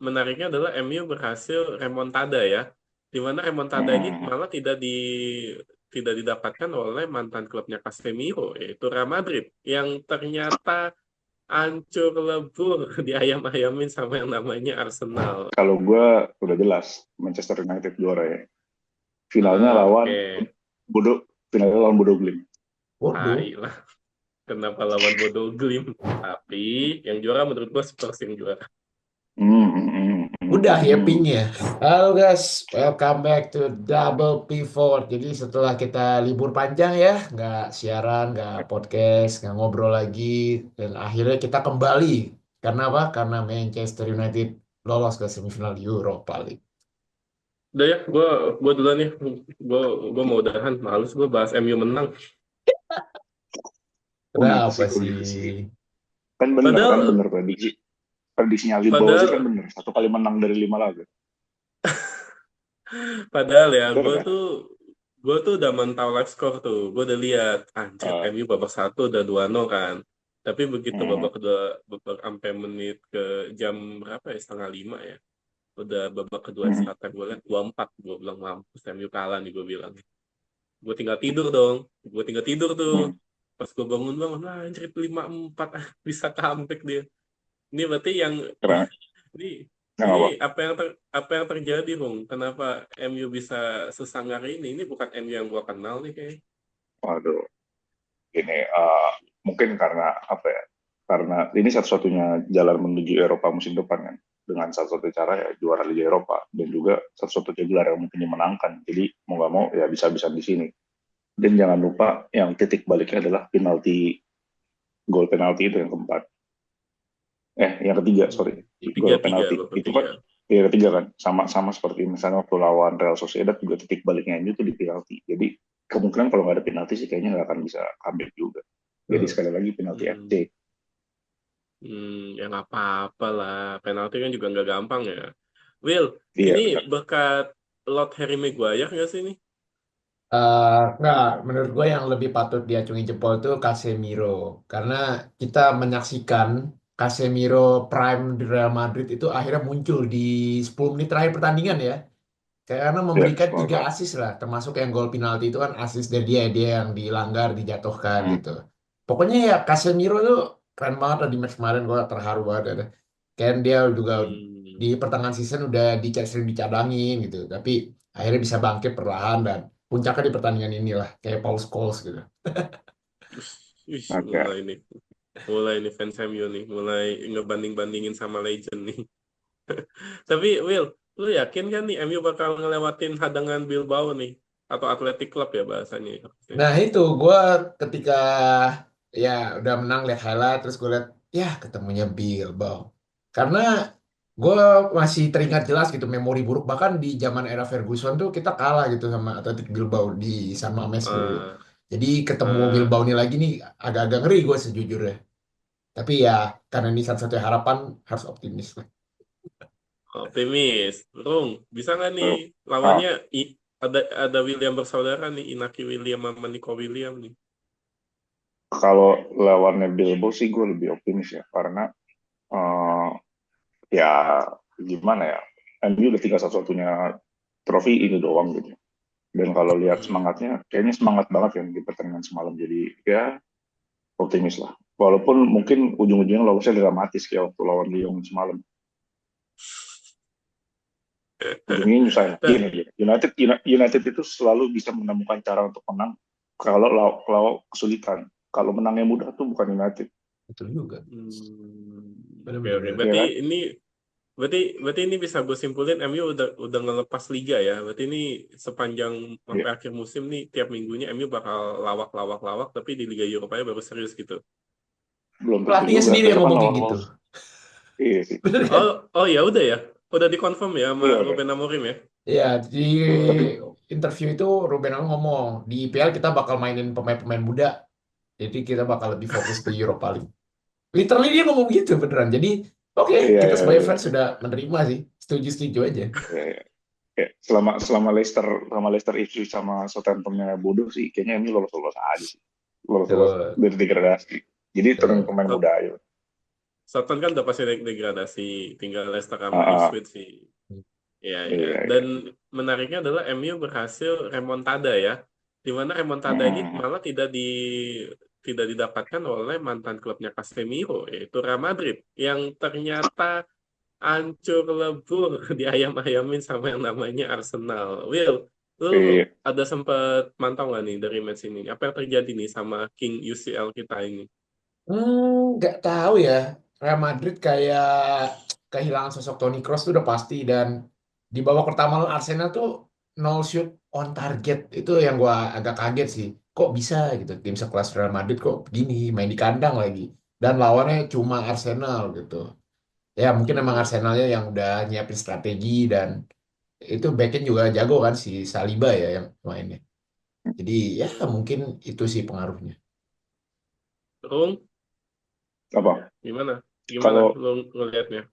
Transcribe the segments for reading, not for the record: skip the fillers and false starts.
menariknya adalah MU berhasil remontada ya. Di mana remontada ini Mm-mm. malah tidak didapatkan oleh mantan klubnya Casemiro, yaitu Real Madrid, yang ternyata hancur lebur diayam-ayamin sama yang namanya Arsenal. Kalau gue udah jelas Manchester United juara ya. Finalnya Ah, lawan oke. Bodo, finalnya lawan Bodo Glimt. Tai Waduh. lah, kenapa lawan Bodo Glimt? Tapi yang juara menurut gua Spurs yang juara. Udah ya pingnya. Halo guys, welcome back to Double Pivot. Jadi setelah kita libur panjang ya, nggak siaran, nggak podcast, nggak ngobrol lagi, dan akhirnya kita kembali. Karena apa? Karena Manchester United lolos ke semifinal Europa League. Udah ya, gua duluan ya. Gua gua mau udahan, males gua bahas MU menang. Oh gitu Kenapa sih, oh sih? gitu sih. Kan Padahal bener prediksinya Alvin Bawa sih kan padahal bener. Satu kali menang dari 5 laga. padahal ya, Bener gua kan? tuh gua tuh udah mantau live score tuh. Gua udah lihat anjir Uh, MU babak satu udah 2-0 kan. Tapi begitu mm, babak kedua, babak sampai menit ke jam berapa ya, setengah 5 ya. Udah babak kedua mm, extra time, gue liat 2-4, gue bilang mampus MU kalah nih, gue bilang. Gue tinggal tidur dong, gue tinggal tidur tuh. mm. Pas gue bangun-bangun, wah anjir 5-4, bisa comeback dia. Ini berarti yang Keren. ini Yang ini apa? apa yang terjadi, Bung? Kenapa MU bisa sesangar ini? Ini bukan MU yang gue kenal nih kayak. Waduh, ini mungkin karena apa ya? Karena ini satu-satunya jalan menuju Eropa musim depan kan. Dengan satu-satunya cara ya juara Liga Eropa dan juga satu-satunya gelar yang mungkin dimenangkan. Jadi mau nggak mau ya bisa-bisa di sini. Dan jangan lupa yang titik baliknya adalah gol penalti itu yang keempat. Yang ketiga, sorry, Ketiga gol tiga, penalti. gue Itu ketiga. kan yang ketiga kan, sama seperti misalnya waktu lawan Real Sociedad juga titik baliknya itu di penalti. Jadi kemungkinan kalau nggak ada penalti sih kayaknya nggak akan bisa comeback juga. Jadi Tuh. sekali lagi penalti FC. Hmm, ya nggak apa-apa lah. Penalti kan juga nggak gampang ya. Will, Iya ini benar. berkat Lord Harry Maguire nggak sih ini? Nggak, menurut gue yang lebih patut diacungi jempol itu Casemiro. Karena kita menyaksikan Casemiro prime di Real Madrid itu akhirnya muncul di 10 menit terakhir pertandingan ya. Karena Ya, memberikan semua 3 kan. assist lah, termasuk yang gol penalti itu kan assist dari dia yang dilanggar, dijatuhkan Hmm. gitu. Pokoknya ya Casemiro tuh keren banget lah di match kemarin, gue terharu banget. Ada. Kan dia juga Hmm. di pertengahan season udah sering dicadangin gitu, tapi akhirnya bisa bangkit perlahan dan puncaknya di pertandingan inilah kayak Paul Scholes gitu. Wih, Oke. mulai nih fans MU nih, mulai ngebanding-bandingin sama legend nih. Tapi Will, lu yakin kan nih MU bakal ngelewatin hadangan Bilbao nih? Atau Athletic Club ya bahasanya. Nah itu gue ketika ya udah menang lihat highlight terus gue lihat ya ketemunya Bilbao karena gue masih teringat jelas gitu memori buruk bahkan di zaman era Ferguson tuh kita kalah gitu sama Athletic Bilbao di San Mamés dulu. Eh, Jadi ketemu eh, Bilbao ini lagi nih agak-agak ngeri gue sejujurnya. Tapi ya karena ini satu-satunya harapan harus optimis lah. Optimis. Rung, bisa nggak nih Tuh. lawannya Ah, ada William bersaudara nih, Inaki William sama Nico William nih. kalau lawannya Bilbao sih gue lebih optimis ya karena eh, ya gimana ya, MU udah tinggal satu-satunya trofi ini doang gitu. Dan kalau lihat Hmm. semangatnya, kayaknya semangat banget kan di pertandingan semalam. Jadi ya optimis lah. Walaupun mungkin ujung-ujungnya lolosnya dramatis kayak waktu lawan Lyon semalam. Ujungnya nyusahin. Nah, Gini, gini. United itu selalu bisa menemukan cara untuk menang kalau kesulitan. Kalau menangnya mudah tuh bukan United, Betul juga. oke oke. Benar-benar. ya kan? Berarti berarti ini bisa gue simpulin MU udah ngelepas liga ya. Berarti ini sepanjang sampai Ya, akhir musim nih tiap minggunya MU bakal lawak tapi di Liga Eropa baru serius gitu. belum tentu Pelatihnya juga. sendiri yang Besok kan ngomong kayak lawan gitu. Wolves. Iya sih. Bener kan? Oh oh ya udah ya. Udah dikonfirm ya sama Udah. Ruben Amorim ya. Ya, di Tapi interview itu Ruben Amorim ngomong di IPL kita bakal mainin pemain-pemain muda, jadi kita bakal lebih fokus ke Europa League. Literally dia ngomong gitu beneran. Jadi oke, iya, kita iya, sebagai fans iya. sudah menerima sih, setuju-setuju aja. Iya, iya. Ya, selama Leicester Ipswich sama Southamptonnya bodoh sih, kayaknya ini lolos-lolos aja sih. Lolos-lolos Tuh, dari degradasi. Jadi turun tuh. pemain muda aja. Southampton kan udah pasti degradasi, tinggal Leicester sama Ah, ah, Ipswich sih. Iya, iya. iya, iya. Dan menariknya adalah MU berhasil remontada ya. Di mana remontada ini Mm-mm. malah tidak didapatkan oleh mantan klubnya Casemiro, yaitu Real Madrid, yang ternyata hancur lebur diayam-ayamin sama yang namanya Arsenal. Will, lu Tapi ada sempat mantau nggak nih dari match ini? Apa yang terjadi nih sama King UCL kita ini? Nggak tahu ya. Real Madrid kayak kehilangan sosok Toni Kroos itu udah pasti, dan di babak pertama lawan Arsenal tuh nol shoot on target. Itu yang gua agak kaget sih. Kok bisa gitu tim sekelas Real Madrid kok begini main di kandang lagi, dan lawannya cuma Arsenal gitu. Ya mungkin emang Hmm. Arsenalnya yang udah nyiapin strategi, dan itu backnya juga jago kan si Saliba ya yang mainnya. Jadi ya mungkin itu sih pengaruhnya. Rung, apa? gimana? Gimana Kalau lu ngelihatnya?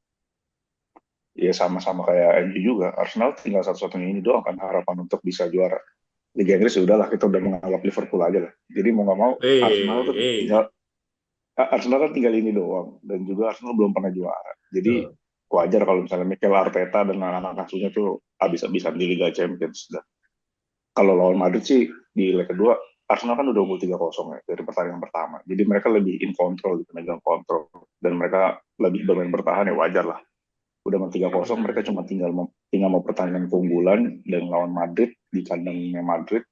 ya sama-sama kayak MU juga, Arsenal tinggal satu-satunya ini doang kan harapan untuk bisa juara. Liga Inggris ya udahlah, kita udah menganggap Liverpool aja lah. Jadi mau nggak mau Arsenal tuh tinggal Eh, Arsenal kan tinggal ini doang, dan juga Arsenal belum pernah juara. Jadi Tuh. wajar kalau misalnya Mikel Arteta dan anak-anak asuhnya tuh habis-habisan di Liga Champions. Dan kalau lawan Madrid sih di leg kedua, Arsenal kan udah unggul 3-0 ya dari pertandingan pertama. Jadi mereka lebih in control, gitu, megang kontrol, dan mereka lebih bermain bertahan, ya wajar lah. Udah menang 3-0, mereka cuma tinggal mau pertandingan keunggulan dan lawan Madrid di kandangnya Madrid.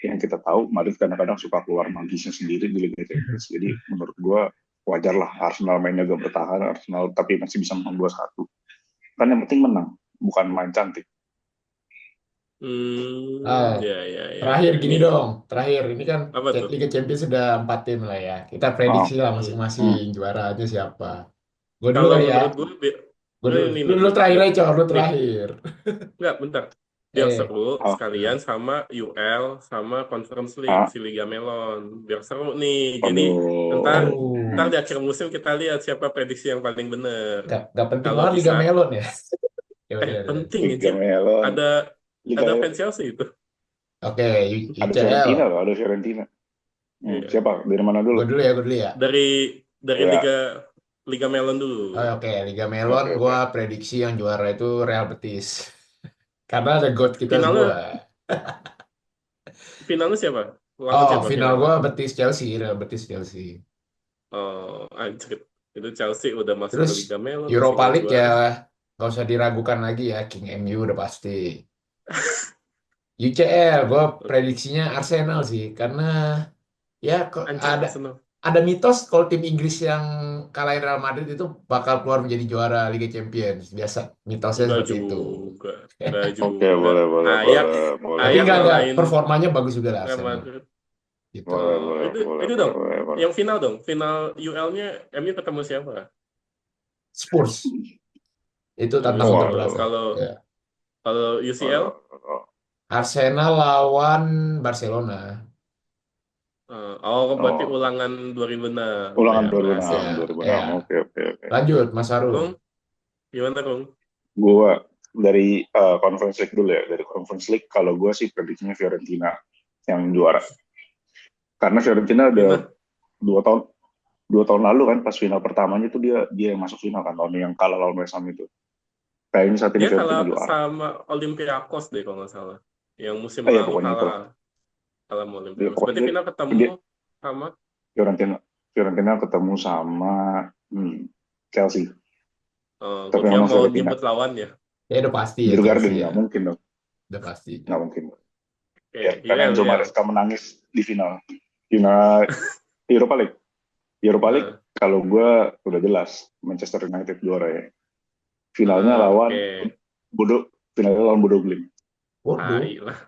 Yang kita tahu Madrid kadang-kadang suka keluar magisnya sendiri di Liga Champions. Jadi menurut gua wajar lah Arsenal mainnya gak bertahan, Arsenal tapi masih bisa menang 2-1. Kan yang penting menang, bukan main cantik. Ah, ya, ya, ya, terakhir ya. Ini gini dong, terakhir ini kan apa tuh? Liga Champions sudah 4 tim lah ya. Kita Ah, prediksi lah Hmm. masing-masing hmm. juaranya siapa. Gue dulu Kalau kali ya. menurut gue, Gue dulu. ini Lu, nih, lu terakhir biar aja, Cor. Lu nih, terakhir. nggak bentar. Biar Eh, seru Ah, sekalian ya. sama UL sama Conference League ah, si Liga Melon. Biar seru nih. Jadi ntar aduh. ntar Aduh, di akhir musim kita lihat siapa prediksi yang paling bener. gak penting Kalau banget Liga bisa, Melon ya. Ya udah, udah. penting Liga anjir. Melon, Ada Liga ada fans Chelsea itu. Oke, ada UCL. Fiorentina loh, ada Fiorentina. Iya. Siapa? Dari mana dulu? Gue dulu ya. Dari Ya, Liga Liga Melon dulu. Oh, oke, Liga Melon, oke gue oke. prediksi yang juara itu Real Betis. Karena ada GOAT kita semua. Finalnya finalnya siapa? Lawan Oh, siapa final finalnya? gue Betis Chelsea, Real Betis Chelsea. Oh, anjir. Itu Chelsea udah masuk ke Terus Liga Melon masih Europa nggak League ya juara. nggak usah diragukan lagi ya, King MU udah pasti. UCL gue prediksinya Arsenal sih, karena ya kok Anjir Arsenal. ada mitos kalau tim Inggris yang kalahin Real Madrid itu bakal keluar menjadi juara Liga Champions. Biasa mitosnya Enggak seperti itu. juga. Enggak Oke, juga. boleh boleh Ayak boleh boleh Tapi Ayak nggak boleh nggak ngalahin performanya bagus juga lah Real Arsenal Madrid. gitu. boleh Oh, boleh boleh itu dong. boleh boleh boleh. Yang final dong. Final UL-nya MU ketemu siapa? Spurs itu Ketemu tantangan Spurs. terberat Waduh. lah. Kalau Ya. kalau UCL, Waduh. Arsenal lawan Barcelona. oh berarti Oh, ulangan 2006 ulangan ya berhasil. 2006, Ya, 2006. ya. Oke oke oke. Lanjut, Mas Kung, Arum. gimana Kung? Gua dari Conference League dulu ya. Dari Conference League, kalau gue sih prediksinya Fiorentina yang juara. Karena Fiorentina udah Final. 2 tahun 2 tahun lalu kan pas final pertamanya itu dia yang masuk final kan, tahun yang kalah lawan West Ham itu. Kayaknya saat ini Dia Fiorentina kalah juara. sama Olympiakos deh kalau nggak salah. Yang musim Ya lalu pokoknya itu lah. kalah kalah sama Ya, Olympiakos. pokoknya Berarti final ketemu dia sama Fiorentina Fiorentina ketemu sama Chelsea. gue Tapi kira memang mau Fiorentina nyebut lawannya. Ya udah pasti ya Bill Chelsea Garden ya. nggak mungkin dong, Udah pasti. nggak mungkin. Oke, Ya karena UL, Enzo UL. Maresca menangis di final Europa League. Europa League Nah, kalau gue udah jelas Manchester United juara ya. Finalnya oke. lawan finalnya lawan Bodo Glimt. Waduh, Tai lah.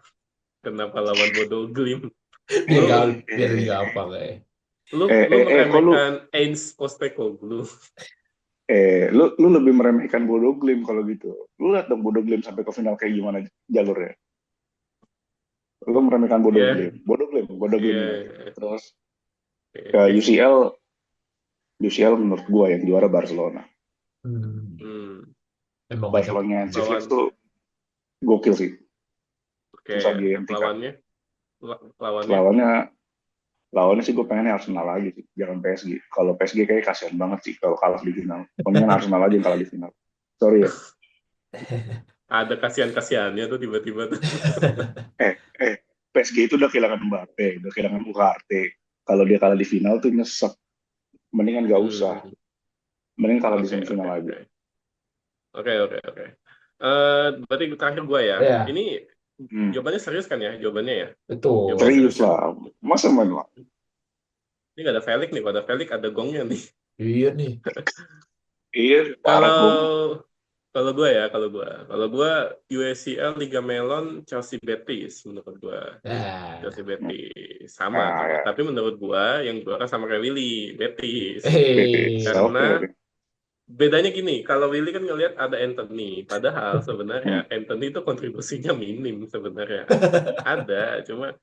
Kenapa lawan Bodo Glimt? biar Lu gak, biar lebih gampang ya. lu lu Kok lu meremehkan Ainz Postecoglou. lu lebih meremehkan Bodo Glimt kalau gitu. Lu lihat dong Bodo Glimt sampai ke final kayak gimana jalurnya. Lu meremehkan Iya, Bodo Glimt ini. iya. Terus ke Oke. UCL menurut gua yang juara Barcelona. Hmm, Hmm, emang banyak. Barcelona Hansi Flick lawan. tuh gokil sih. Oke, Susah dihentikan. lawannya. Lawannya. Lawannya lawannya sih gue pengennya Arsenal lagi sih, jangan PSG. Kalau PSG kayak kasihan banget sih kalau kalah di final. Mendingan Arsenal aja yang kalah di final. Sorry ya. Ada kasihan-kasihannya tuh tiba-tiba tuh. PSG itu udah kehilangan Mbappe, udah kehilangan Ugarte. Kalau dia kalah di final tuh nyesek. Mendingan gak usah. Hmm. Mending kalah di Oke, oke, semifinal aja. oke. Oke, oke, oke. Berarti terakhir gue ya. Ya, Ini Hmm. jawabannya serius kan ya? Jawabannya ya? betul. Jawabannya serius Serius ya? lah. Masa main lah? Ini gak ada Felix nih. Kalau ada Felix ada gongnya nih. Iya nih. Iya, parah Kalau dong. kalau gue UCL Liga Melon Chelsea Betis menurut gue. Nah, Chelsea Betis sama Nah, tuh. ya. Tapi menurut gue yang juara sama kayak Willy Betis. Betis. Oke, Karena oke. bedanya gini, kalau Willy kan ngelihat ada Anthony, padahal sebenarnya Hmm. Anthony itu kontribusinya minim sebenarnya. Ada, cuma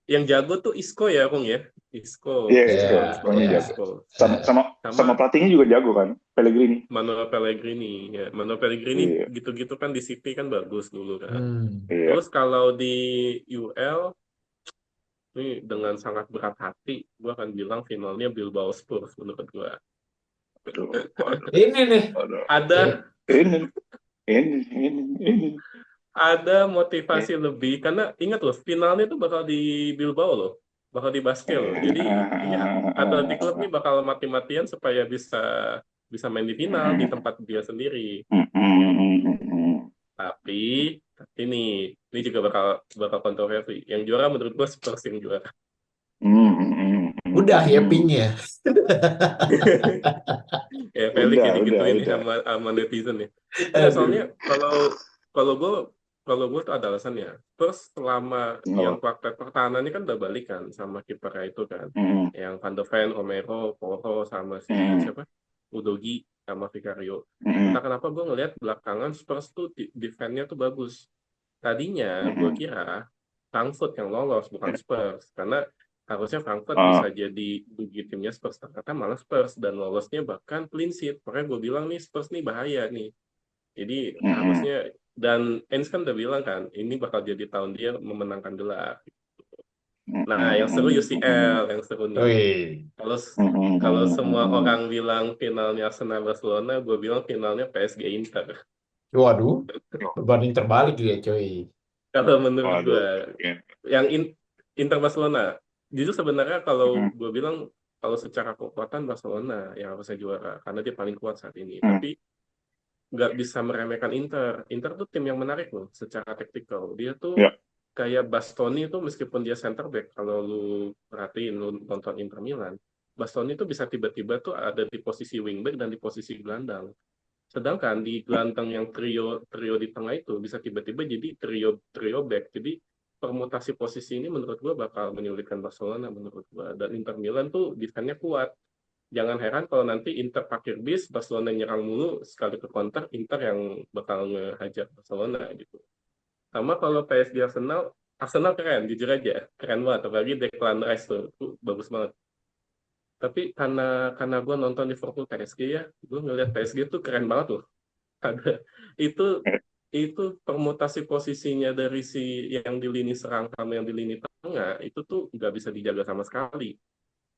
yang jago tuh Isco ya, Kung ya. Isco, Iya, Isco, ya, Isco, semuanya ya. jago. Isco. Sama, sama, Sama sama pelatihnya juga jago kan, Pellegrini. Manuel Pellegrini. Ya, Manuel Pellegrini Iya, gitu-gitu kan di City kan bagus dulu kan. Hmm. iya. Terus kalau di UL, ini dengan sangat berat hati, gue akan bilang finalnya Bilbao Spurs menurut gue. Aduh, aduh, Ini nih. aduh. Eh, Ada Ini, ini. ada motivasi lebih karena ingat loh finalnya itu bakal di Bilbao loh, bakal di Basque loh, jadi ya Athletic Club ini bakal mati-matian supaya bisa bisa main di final di tempat dia sendiri. tapi tapi ini juga bakal bakal kontroversi, yang juara menurut gua Spurs yang juara. udah ya pingnya. Ya Felix ya digituin nih Udah. sama netizen ya. Enggak, soalnya Aduh. kalau kalau gue kalau gue tuh ada alasannya. Terus selama yang Kenapa? kuartet pertahanannya kan udah balikan sama kipernya itu kan, Mm, yang Van de Ven, Romero, Porro sama si mm, siapa, Udogi sama Vicario. mm, Entah kenapa gue ngelihat belakangan Spurs tuh defense-nya tuh bagus. Tadinya gue mm. kira Frankfurt yang lolos bukan Spurs, karena harusnya Frankfurt bisa Ah, jadi bagi timnya Spurs, ternyata malah Spurs dan lolosnya bahkan clean sheet. Makanya gue bilang nih Spurs nih bahaya nih. Jadi mm, harusnya, dan Ens kan udah bilang kan ini bakal jadi tahun dia memenangkan gelar. Nah, yang seru UCL, yang seru nih. Wih. Kalau kalau semua orang bilang finalnya Arsenal Barcelona, gue bilang finalnya PSG Inter. Waduh, berbanding terbalik dia, coy. Kalau menurut gue, Waduh. Iya. yang Inter Barcelona, justru sebenarnya kalau Mm, gue bilang kalau secara kekuatan Barcelona yang harusnya juara karena dia paling kuat saat ini. mm. Tapi nggak bisa meremehkan Inter. Inter tuh tim yang menarik loh secara taktikal. Dia tuh Ya. kayak Bastoni tuh meskipun dia center back, kalau lu perhatiin lu nonton Inter Milan, Bastoni tuh bisa tiba-tiba tuh ada di posisi wingback dan di posisi gelandang. Sedangkan di gelandang yang trio trio di tengah itu bisa tiba-tiba jadi trio trio back. Jadi permutasi posisi ini menurut gua bakal menyulitkan Barcelona menurut gua. Dan Inter Milan tuh defense-nya kuat. Jangan heran kalau nanti Inter parkir bis, Barcelona nyerang mulu, sekali ke counter, Inter yang bakal ngehajar Barcelona gitu. Sama kalau PSG Arsenal, Arsenal keren, jujur aja. Keren banget, apalagi Declan Rice tuh bagus banget. Tapi karena gue nonton Liverpool PSG ya, gue ngeliat PSG tuh keren banget loh. Ada itu itu permutasi posisinya dari si yang di lini serang sama yang di lini tengah itu tuh nggak bisa dijaga sama sekali.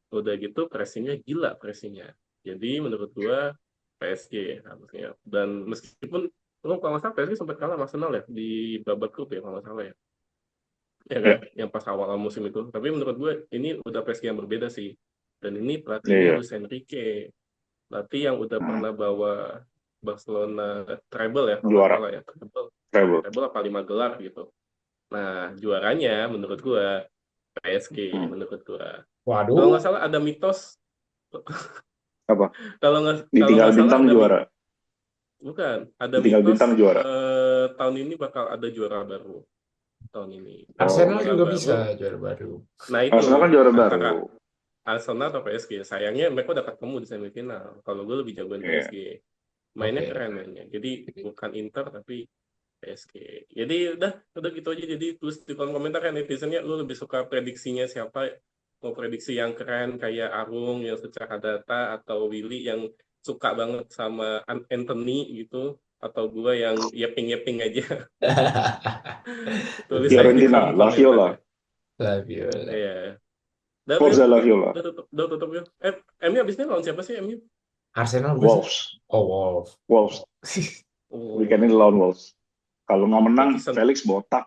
Udah gitu pressingnya gila pressingnya. Jadi menurut gua PSG harusnya. Dan meskipun kalau nggak salah PSG sempat kalah sama Arsenal ya di babak grup ya kalau nggak salah ya. Ya kan, Ya. yang pas awal musim itu. Tapi menurut gue ini udah PSG yang berbeda sih. Dan ini pelatihnya Iya. Luis Enrique, pelatih yang udah Mm. pernah bawa Barcelona treble ya kalau nggak Juara. salah ya, treble, Treble. treble apa 5 gelar gitu. Nah juaranya menurut gue PSG Mm. menurut gue. Kalau Waduh, nggak salah ada mitos, Apa? kalau Ditinggal nggak salah bintang ada juara. bukan, ada Ditinggal mitos bintang juara. tahun ini bakal ada juara baru tahun ini. Dan Oh, Arsenal juara juga bisa baru, juara baru. nah itu Arsenal kan juara baru. antara Arsenal atau PSG. Sayangnya mereka udah ketemu di semifinal. Kalau gue lebih jagoan Iya. PSG. Mainnya Oke. keren mainnya. Jadi bukan Inter tapi PSG. Jadi udah gitu aja. Jadi tulis di kolom komentar kan netizennya lu lebih suka prediksinya siapa? Mau prediksi yang keren kayak Arung yang secara data atau Willy yang suka banget sama Anthony gitu, atau gue yang yeping-yeping aja. Tulis aja di Fiorentina, kolom La komentar Viola. ya. Lah, viola. Iya. Udah, Will. Forza La Viola. Udah tutup, Will. MU abis ini lawan siapa sih, MU? Arsenal bukan sih? Wolves. Oh, Wolves. Wolves. Oh, Weekend ini lawan Wolves. Kalau nggak menang, Berarti Felix botak.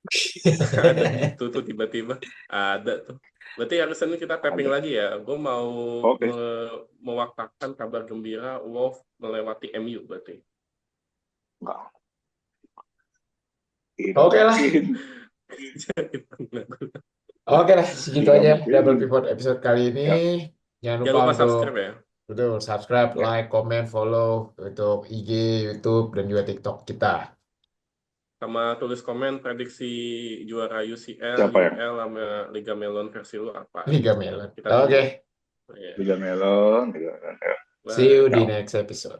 ada tuh tiba-tiba ada tuh. Berarti hari Senin kita tapping Ada. lagi ya. Gue mau Oke. mewaktakan kabar gembira Wolves melewati MU berarti. Nggak. Oke lah. Mungkin. Oke lah, segitu Tidak aja mungkin. Double Pivot episode kali ini. Ya. Jangan Jangan lupa lupa untuk subscribe ya. betul subscribe, Ya. like, comment, follow untuk IG, YouTube, dan juga TikTok kita. Sama tulis komen prediksi juara UCL, Siapa yang? UL sama Liga Melon versi lu apa. Liga Melon. Kita tunggu. Oke, Iya. Liga Melon. Ya. see you Bye. di next episode.